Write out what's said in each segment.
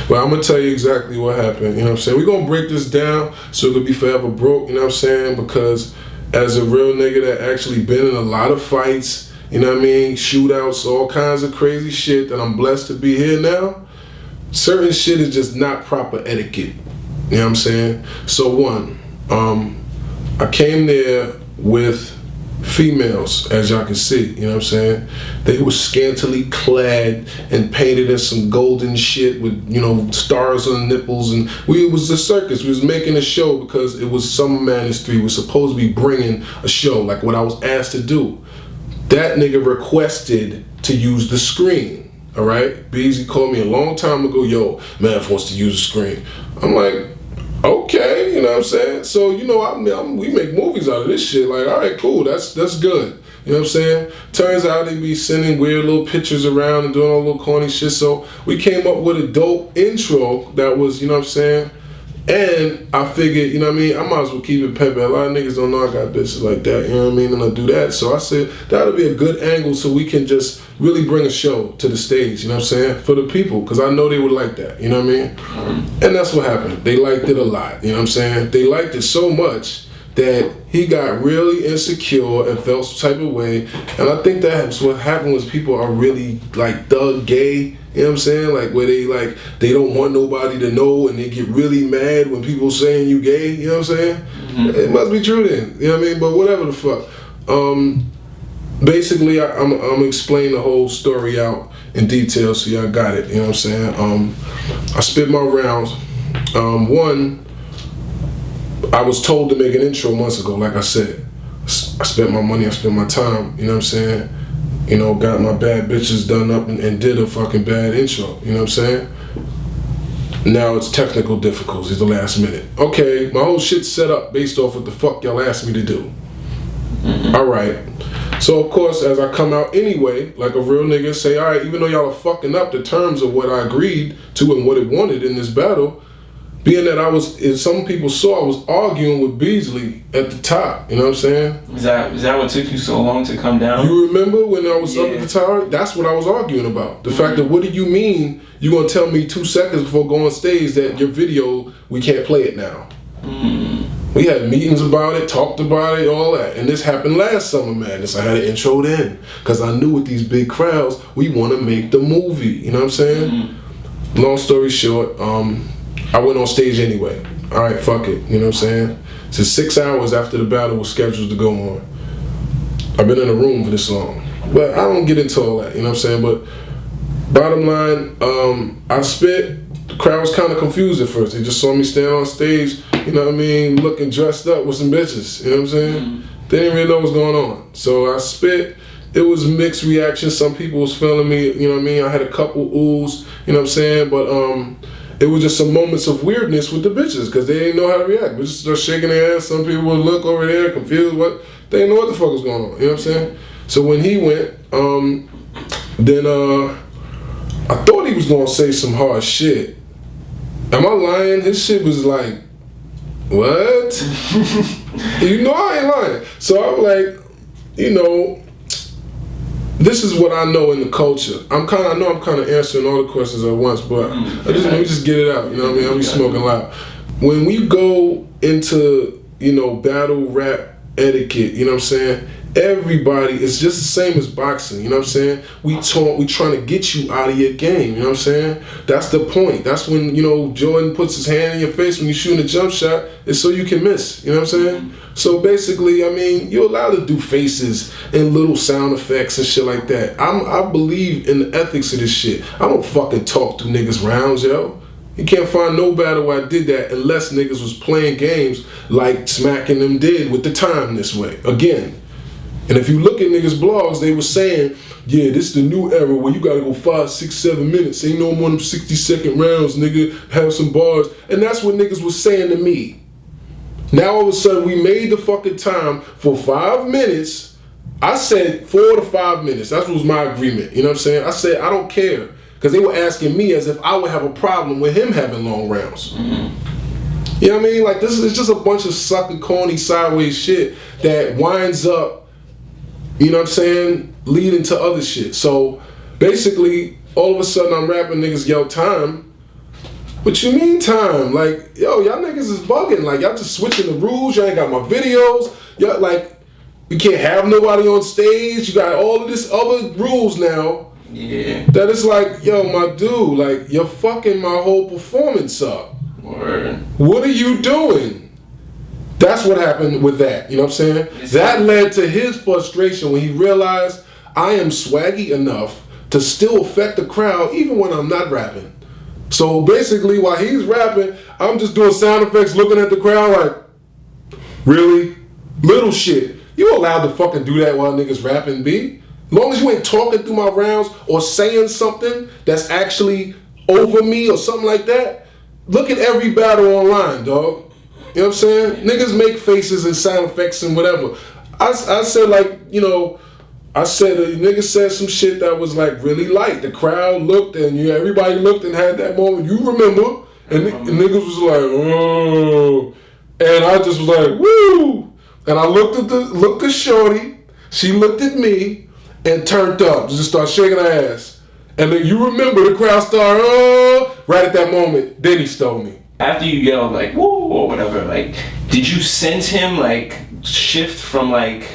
Well, I'm gonna tell you exactly what happened. You know what I'm saying? We're gonna break this down so it could be forever broke. You know what I'm saying? Because as a real nigga that actually been in a lot of fights, you know what I mean, shootouts, all kinds of crazy shit, that I'm blessed to be here now. Certain shit is just not proper etiquette. You know what I'm saying? So one, I came there with females, as y'all can see, you know what I'm saying? They were scantily clad and painted in some golden shit with, you know, stars on the nipples, and it was a circus. We was making a show because it was Summer Madness 3. We were supposed to be bringing a show, like what I was asked to do. That nigga requested to use the screen, all right? Beezy called me a long time ago, yo, Math wants to use the screen. I'm like, okay, you know what I'm saying? So, you know, we make movies out of this shit. Like, all right, cool, that's good. You know what I'm saying? Turns out they be sending weird little pictures around and doing all little corny shit. So we came up with a dope intro that was, you know what I'm saying? And I figured, you know what I mean, I might as well keep it pimping. A lot of niggas don't know I got bitches like that, you know what I mean, and I do that. So I said, that'll be a good angle so we can just really bring a show to the stage, you know what I'm saying, for the people, because I know they would like that, you know what I mean? And that's what happened. They liked it a lot, you know what I'm saying? They liked it so much that he got really insecure and felt some type of way. And I think that's what happened was people are really like thug gay. You know what I'm saying? Like where they don't want nobody to know and they get really mad when people saying you gay, you know what I'm saying? Mm-hmm. It must be true then, you know what I mean? But whatever the fuck. Basically, I'm explaining the whole story out in detail so y'all got it, you know what I'm saying? I spit my rounds. One, I was told to make an intro months ago, like I said. I spent my money, I spent my time, you know what I'm saying? You know, got my bad bitches done up and did a fucking bad intro, you know what I'm saying? Now it's technical difficulties the last minute. Okay, my whole shit's set up based off what the fuck y'all asked me to do. Mm-hmm. All right. So of course, as I come out anyway, like a real nigga, say, all right, even though y'all are fucking up the terms of what I agreed to and what it wanted in this battle, being that as some people saw, I was arguing with Beasley at the top, you know what I'm saying? Is that what took you so long to come down? You remember when I was up at the tower? That's what I was arguing about. The fact that, what do you mean you gonna tell me 2 seconds before going on stage that your video, we can't play it now? We had meetings about it, talked about it, all that. And this happened last Summer Madness. I had an intro then. Because I knew with these big crowds, we want to make the movie. You know what I'm saying? Long story short, I went on stage anyway. All right, fuck it. You know what I'm saying? So 6 hours after the battle was scheduled to go on. I've been in a room for this long. But I don't get into all that. You know what I'm saying? But bottom line, I spit. The crowd was kind of confused at first. They just saw me stand on stage, you know what I mean, looking dressed up with some bitches, you know what I'm saying? They didn't really know what's going on. So I spit. It was mixed reaction. Some people was feeling me, you know what I mean? I had a couple oohs, you know what I'm saying? But it was just some moments of weirdness with the bitches because they didn't know how to react. Bitches start shaking their ass. Some people would look over there confused. They didn't know what the fuck was going on, you know what I'm saying? So when he went, then I thought he was gonna say some hard shit. Am I lying? His shit was like, what? You know I ain't lying. So I'm like, you know, this is what I know in the culture. I know I'm kind of answering all the questions at once, but let me just get it out. You know what I mean? I'll be smoking loud. When we go into, you know, battle rap etiquette, you know what I'm saying? Everybody, it's just the same as boxing, you know what I'm saying? We trying to get you out of your game, you know what I'm saying? That's the point. That's when, you know, Jordan puts his hand in your face when you're shooting a jump shot, it's so you can miss, you know what I'm saying? So basically, I mean, you're allowed to do faces and little sound effects and shit like that. I believe in the ethics of this shit. I don't fucking talk to niggas rounds, yo. You can't find no battle where I did that unless niggas was playing games like Smacking them did with the time this way. Again. And if you look at niggas' blogs, they were saying, yeah, this is the new era where you gotta go 5, 6, 7 minutes. Ain't no more than 60-second rounds, nigga. Have some bars. And that's what niggas was saying to me. Now all of a sudden, we made the fucking time for 5 minutes. I said 4 to 5 minutes. That was my agreement. You know what I'm saying? I said, I don't care. Because they were asking me as if I would have a problem with him having long rounds. You know what I mean? Like, this is just a bunch of sucker, corny, sideways shit that winds up, you know what I'm saying, leading to other shit. So basically, all of a sudden I'm rapping, niggas yell time. What you mean time? Like, yo, y'all niggas is bugging. Like, y'all just switching the rules. Y'all ain't got my videos. Y'all, like, you can't have nobody on stage. You got all of this other rules now. Yeah. That is like, yo, my dude, like, you're fucking my whole performance up. Word. What are you doing? That's what happened with that. You know what I'm saying? That led to his frustration when he realized I am swaggy enough to still affect the crowd even when I'm not rapping. So basically, while he's rapping, I'm just doing sound effects, looking at the crowd like, really? Little shit. You allowed to fucking do that while niggas rapping, B? As long as you ain't talking through my rounds or saying something that's actually over me or something like that. Look at every battle online, dog. You know what I'm saying? Niggas make faces and sound effects and whatever. I said, like, you know, I said a nigga said some shit that was like really light. The crowd looked and everybody looked and had that moment. You remember? And niggas was like, oh. And I just was like, woo. And I looked at Shorty. She looked at me and turned up. Just started shaking her ass. And then you remember the crowd started, oh. Right at that moment, then he stole me. After you yelled like, woo, or whatever, like, did you sense him like shift from like...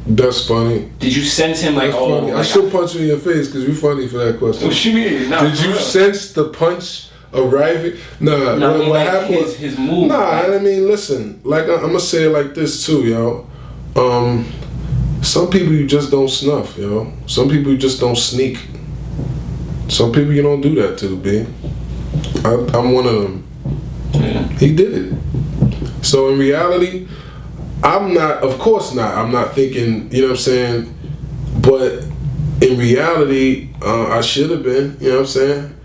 That's funny. Did you sense him like, That's oh... funny. Like, I should punch you in your face because you're funny for that question. What you mean? Nah, did you sense the punch arriving? Nah, no, what like happened was... his move. Nah, like, I mean, listen. Like, I'm going to say it like this too, yo. Some people you just don't snuff, yo. Some people you just don't sneak. Some people you don't do that to, B. I'm one of them. Yeah. He did it. So in reality, I'm not, of course not, I'm not thinking, you know what I'm saying? But in reality, I should have been, you know what I'm saying?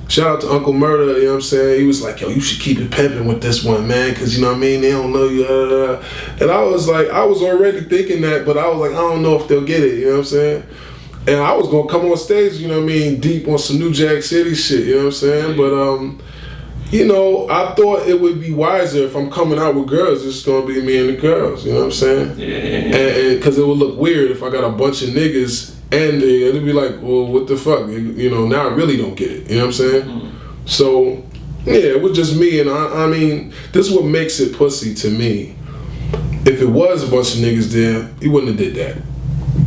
Shout out to Uncle Murder, you know what I'm saying? He was like, yo, you should keep it pimping with this one, man, because, you know what I mean, they don't know you. And I was like, I was already thinking that, but I was like, I don't know if they'll get it, you know what I'm saying? And I was going to come on stage, you know what I mean, deep on some New Jack City shit, you know what I'm saying? But, you know, I thought it would be wiser if I'm coming out with girls, it's going to be me and the girls, you know what I'm saying? Yeah. And because it would look weird if I got a bunch of niggas and it'd be like, well, what the fuck? You know, now I really don't get it, you know what I'm saying? Mm-hmm. So, yeah, it was just me, and I mean, this is what makes it pussy to me. If it was a bunch of niggas there, he wouldn't have did that.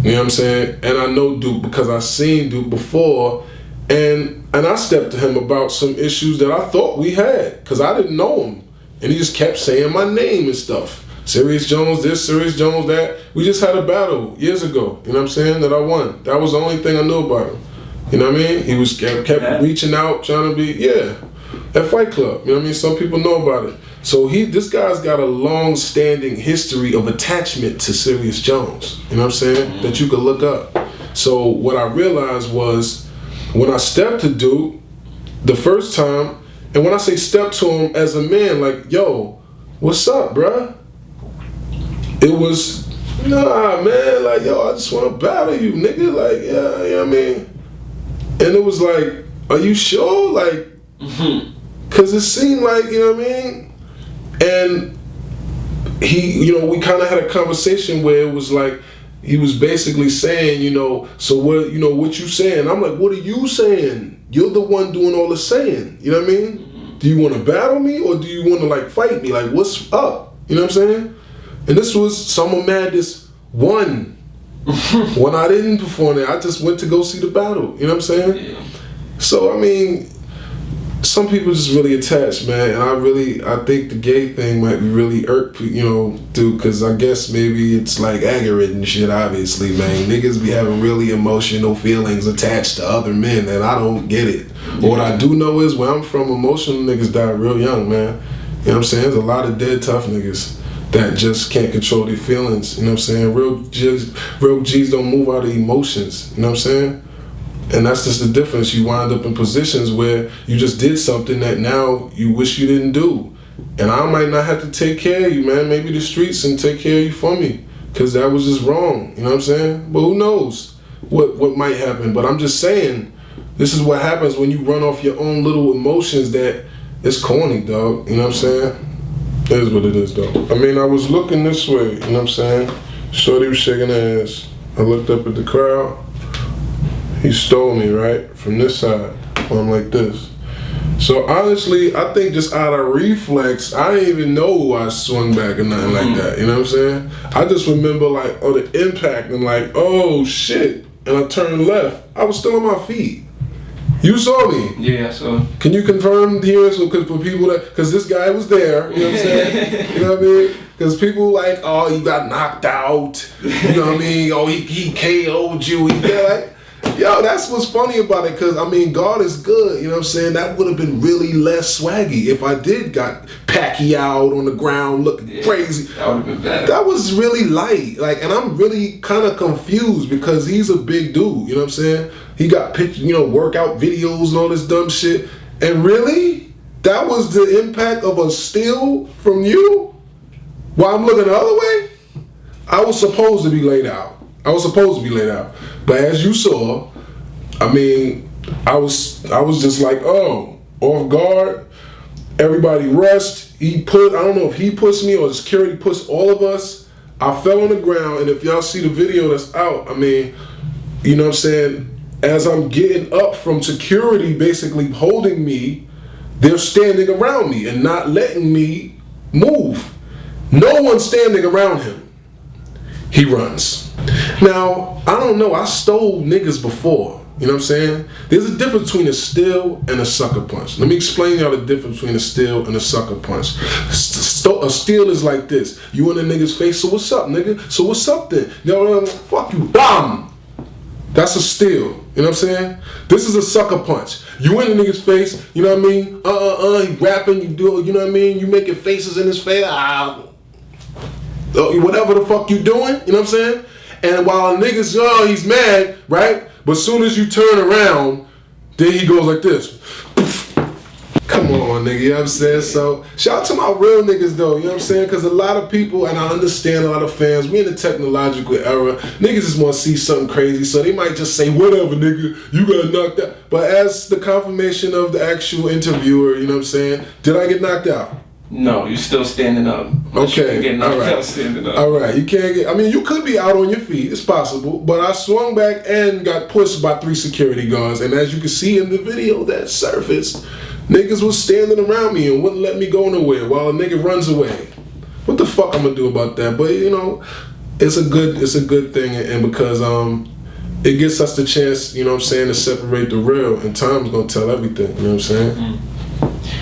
You know what I'm saying? And I know Duke because I seen Duke before, and I stepped to him about some issues that I thought we had, because I didn't know him. And he just kept saying my name and stuff. Serius Jones this, Serius Jones that. We just had a battle years ago, you know what I'm saying, that I won. That was the only thing I knew about him. You know what I mean? He was kept reaching out, trying to be, at Fight Club. You know what I mean? Some people know about it. So this guy's got a long-standing history of attachment to Serius Jones. You know what I'm saying? Mm-hmm. That you could look up. So what I realized was, when I stepped to Duke the first time, and when I say step to him as a man, like, yo, what's up, bruh? It was, nah, man, like, yo, I just want to battle you, nigga. Like, yeah, you know what I mean? And it was like, are you sure? Like, because it seemed like, you know what I mean? And he, you know, we kind of had a conversation where it was like, he was basically saying, you know, so what, you know, what you saying? I'm like, what are you saying? You're the one doing all the saying. You know what I mean? Mm-hmm. Do you want to battle me or do you want to like fight me? Like, what's up? You know what I'm saying? And this was Summer Madness 1. When I didn't perform there, I just went to go see the battle. You know what I'm saying? Yeah. So, I mean, some people just really attached, man, and I think the gay thing might be really you know, dude, because I guess maybe it's like aggravating shit, obviously, man. Niggas be having really emotional feelings attached to other men, and I don't get it. Yeah. But what I do know is where I'm from, emotional niggas die real young, man. You know what I'm saying? There's a lot of dead tough niggas that just can't control their feelings, you know what I'm saying? Real G's don't move out of emotions, you know what I'm saying? And that's just the difference. You wind up in positions where you just did something that now you wish you didn't do. And I might not have to take care of you, man. Maybe the streets and take care of you for me. Because that was just wrong. You know what I'm saying? But who knows what might happen. But I'm just saying, this is what happens when you run off your own little emotions that it's corny, dog. You know what I'm saying? It is what it is, though. I mean, I was looking this way. You know what I'm saying? Shorty was shaking her ass. I looked up at the crowd. He stole me, right? From this side. I'm like this. So honestly, I think just out of reflex, I didn't even know I swung back or nothing like that. You know what I'm saying? I just remember like, oh, the impact and like, oh shit, and I turned left. I was still on my feet. You saw me. Yeah, I saw. Can you confirm here? So, cause for people that, cause this guy was there. You know what I'm saying? You know what I mean? Cause people like, oh, he got knocked out. You know what I mean? Oh, he KO'd you. They're like, yo, that's what's funny about it. Cause I mean, God is good. You know what I'm saying? That would have been really less swaggy if I did got Pacquiao on the ground looking crazy. That would have been better. That was really light. Like, and I'm really kind of confused because he's a big dude. You know what I'm saying? He got pictures, you know, workout videos and all this dumb shit. And really, that was the impact of a steal from you? While I'm looking the other way? I was supposed to be laid out. But as you saw, I mean, I was just like, oh, off guard. Everybody rushed. I don't know if he pushed me or the security pushed all of us. I fell on the ground, and if y'all see the video that's out, I mean, you know what I'm saying? As I'm getting up from security basically holding me, they're standing around me and not letting me move. No one's standing around him. He runs. Now, I don't know, I stole niggas before. You know what I'm saying? There's a difference between a steal and a sucker punch. Let me explain y'all the difference between a steal and a sucker punch. A steal is like this. You in a nigga's face, so what's up, nigga? So what's up then? Yo, fuck you, BAM! That's a steal. You know what I'm saying? This is a sucker punch. You in a nigga's face, you know what I mean? He rapping, you do, you know what I mean? You making faces in his face, whatever the fuck you doing, you know what I'm saying? And while a nigga's, he's mad, right? But as soon as you turn around, then he goes like this. Come on, nigga, you know what I'm saying? So, shout out to my real niggas, though, you know what I'm saying? Because a lot of people, and I understand a lot of fans, we in the technological era, niggas just want to see something crazy, so they might just say, whatever, nigga, you got knocked out. But as the confirmation of the actual interviewer, you know what I'm saying, did I get knocked out? No, you're still standing up. Okay, all right. Standing up. All right, you can't get, I mean, you could be out on your feet, it's possible, but I swung back and got pushed by 3 security guards, and as you can see in the video that surfaced, niggas was standing around me and wouldn't let me go nowhere while a nigga runs away. What the fuck I'm gonna do about that? But you know, it's a good thing, and because it gives us the chance, you know what I'm saying, to separate the real, and time's gonna tell everything, you know what I'm saying?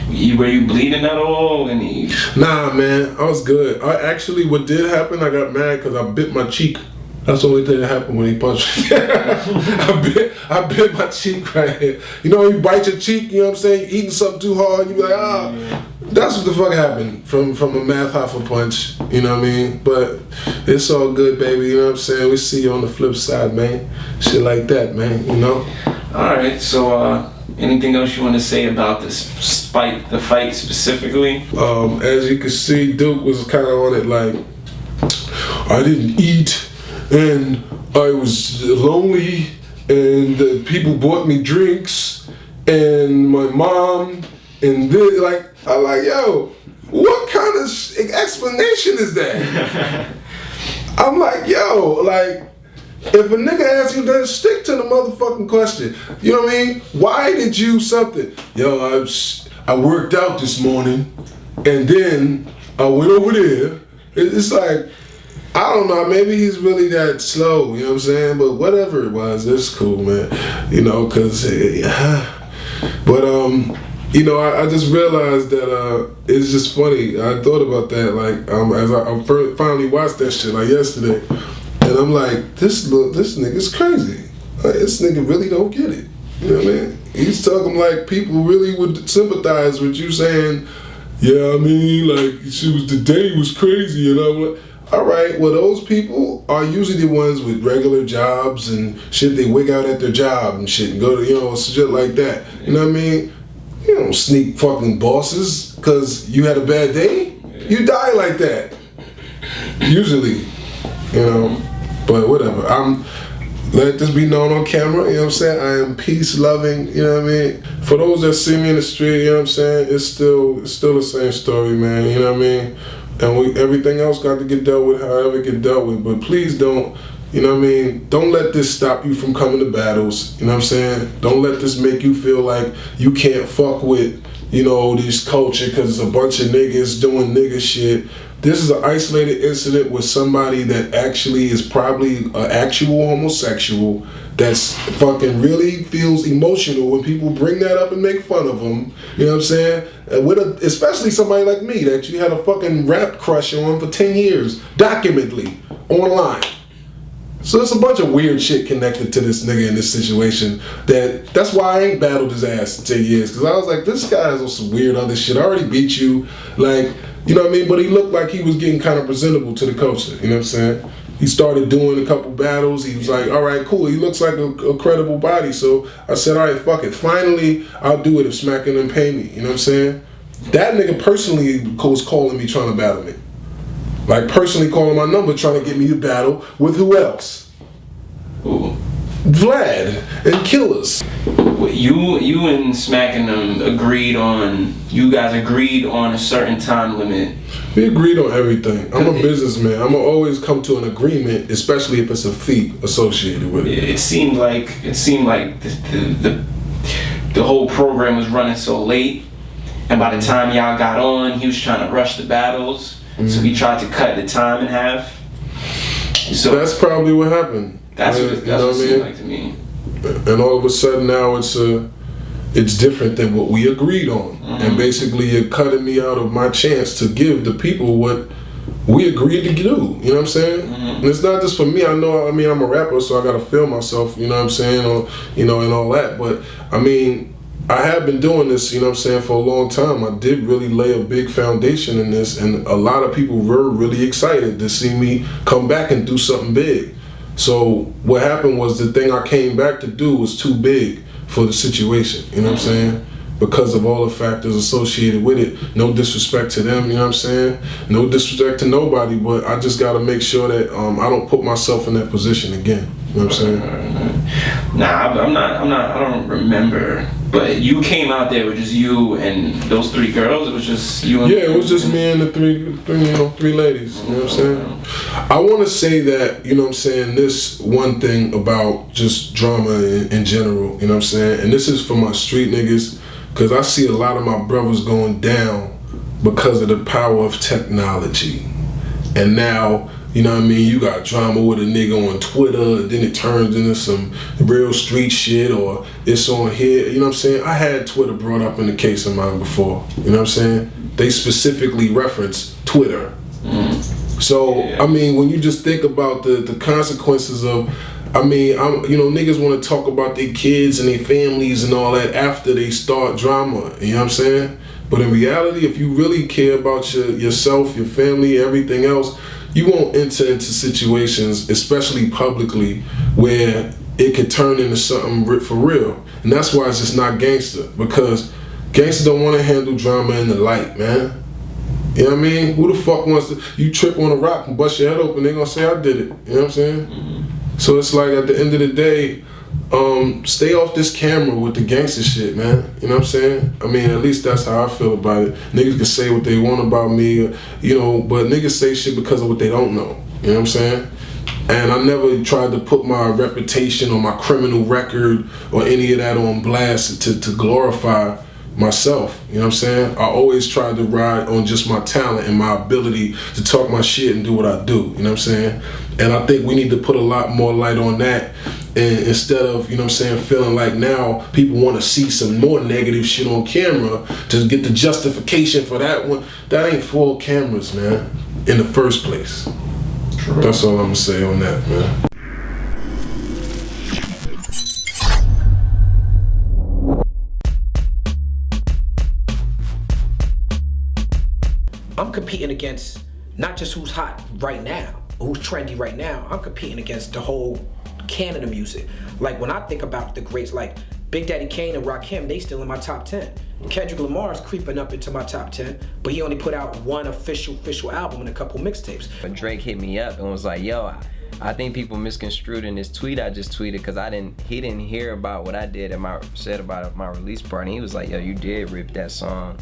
Were you bleeding at all? Nah, man, I was good. What did happen, I got mad because I bit my cheek. That's the only thing that happened when he punched me. I bit my cheek right here. You know, you bite your cheek, you know what I'm saying? You're eating something too hard, you be like, That's what the fuck happened from a Math Hoffa punch, you know what I mean? But it's all good, baby, you know what I'm saying? We see you on the flip side, man. Shit like that, man, you know? Alright, so anything else you want to say about the fight specifically? As you can see, Duke was kind of on it like, I didn't eat, and I was lonely, and people bought me drinks, and my mom, and this, like, I'm like, yo, what kind of explanation is that? I'm like, yo, like, if a nigga asks you, then stick to the motherfucking question. You know what I mean? Why did you something? Yo, I worked out this morning, and then I went over there. It's like, I don't know, maybe he's really that slow, you know what I'm saying? But whatever it was, it's cool, man. You know, cause, but you know, I just realized that it's just funny. I thought about that, like, as I finally watched that shit, like, yesterday. And I'm like, this nigga's crazy. Like, this nigga really don't get it. You know what I mean? He's talking like people really would sympathize with you saying, yeah, I mean, like, the day was crazy. And I'm like, all right, well, those people are usually the ones with regular jobs and shit. They wig out at their job and shit and go to, you know, shit like that. You know what I mean? You don't sneak fucking bosses because you had a bad day. You die like that. Usually, you know. But whatever. Let this be known on camera, you know what I'm saying? I am peace loving, you know what I mean? For those that see me in the street, you know what I'm saying? It's still the same story, man, you know what I mean? And everything else got to get dealt with however it get dealt with. But please don't, You know what I mean? Don't let this stop you from coming to battles. You know what I'm saying? Don't let this make you feel like you can't fuck with, this culture because it's a bunch of niggas doing nigga shit. This is an isolated incident with somebody that actually is probably an actual homosexual that's fucking really feels emotional when people bring that up and make fun of them. You know what I'm saying? Especially somebody like me that you had a fucking rap crush on for 10 years, documentedly, online. So there's a bunch of weird shit connected to this nigga in this situation. That's why I ain't battled his ass in 10 years. Because I was like, this guy is on some weird other shit. I already beat you. Like, you know what I mean? But he looked like he was getting kind of presentable to the culture. You know what I'm saying? He started doing a couple battles. He was like, all right, cool. He looks like a credible body. So I said, all right, fuck it. Finally, I'll do it if Smack and them pay me. You know what I'm saying? That nigga personally was calling me trying to battle me. Like, personally calling my number trying to get me to battle with who else? Who? Vlad and Killers. You and Smack and them you guys agreed on a certain time limit. We agreed on everything. I'm a businessman. I'm gonna always come to an agreement, especially if it's a fee associated with it. It seemed like the whole program was running so late, and by the time y'all got on, he was trying to rush the battles. So we tried to cut the time in half. So that's probably what happened. That's what it seemed like to me. And all of a sudden now it's different than what we agreed on. And basically you're cutting me out of my chance to give the people what we agreed to do. You know what I'm saying? And it's not just for me. I'm a rapper, so I gotta feel myself, you know what I'm saying? Or, and all that. But I have been doing this, you know what I'm saying, for a long time. I did really lay a big foundation in this, and a lot of people were really excited to see me come back and do something big. So what happened was the thing I came back to do was too big for the situation, you know what I'm saying? Because of all the factors associated with it. No disrespect to them, you know what I'm saying? No disrespect to nobody, but I just gotta make sure that I don't put myself in that position again. You know what I'm saying? I don't remember. But you came out there with just you and those three girls? It was just you and... Yeah, it was just me and the three ladies. You know what I'm saying? I want to say that, you know what I'm saying, this one thing about just drama in general, you know what I'm saying? And this is for my street niggas, because I see a lot of my brothers going down because of the power of technology. And now... You know what I mean? You got drama with a nigga on Twitter, and then it turns into some real street shit, or it's on here. You know what I'm saying? I had Twitter brought up in the case of mine before. You know what I'm saying? They specifically reference Twitter. So, when you just think about the consequences of, niggas want to talk about their kids and their families and all that after they start drama. You know what I'm saying? But in reality, if you really care about yourself, your family, everything else, you won't enter into situations, especially publicly, where it could turn into something for real. And that's why it's just not gangster, because gangsters don't want to handle drama in the light, man. You know what I mean? Who the fuck wants to... You trip on a rock and bust your head open, they're going to say, I did it. You know what I'm saying? So it's like, at the end of the day, stay off this camera with the gangster shit, man. You know what I'm saying? At least that's how I feel about it. Niggas can say what they want about me, but niggas say shit because of what they don't know. You know what I'm saying? And I never tried to put my reputation or my criminal record or any of that on blast to glorify myself. You know what I'm saying? I always tried to ride on just my talent and my ability to talk my shit and do what I do. You know what I'm saying? And I think we need to put a lot more light on that. And instead of, you know what I'm saying, feeling like now people want to see some more negative shit on camera to get the justification for that one. That ain't for cameras, man, in the first place. True. That's all I'm going to say on that, man. I'm competing against not just who's hot right now, who's trendy right now. I'm competing against the whole canon of music. Like, when I think about the greats like Big Daddy Kane and Rakim, they still in my top 10. Kendrick Lamar's creeping up into my top 10, but he only put out one official album and a couple mixtapes. When Drake hit me up and was like, yo, I think people misconstrued in this tweet I just tweeted, because he didn't hear about what I said about my release party. He was like, yo, you did rip that song.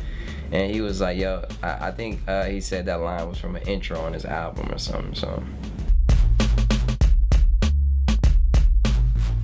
And he was like, yo, I think he said that line was from an intro on his album or something, so.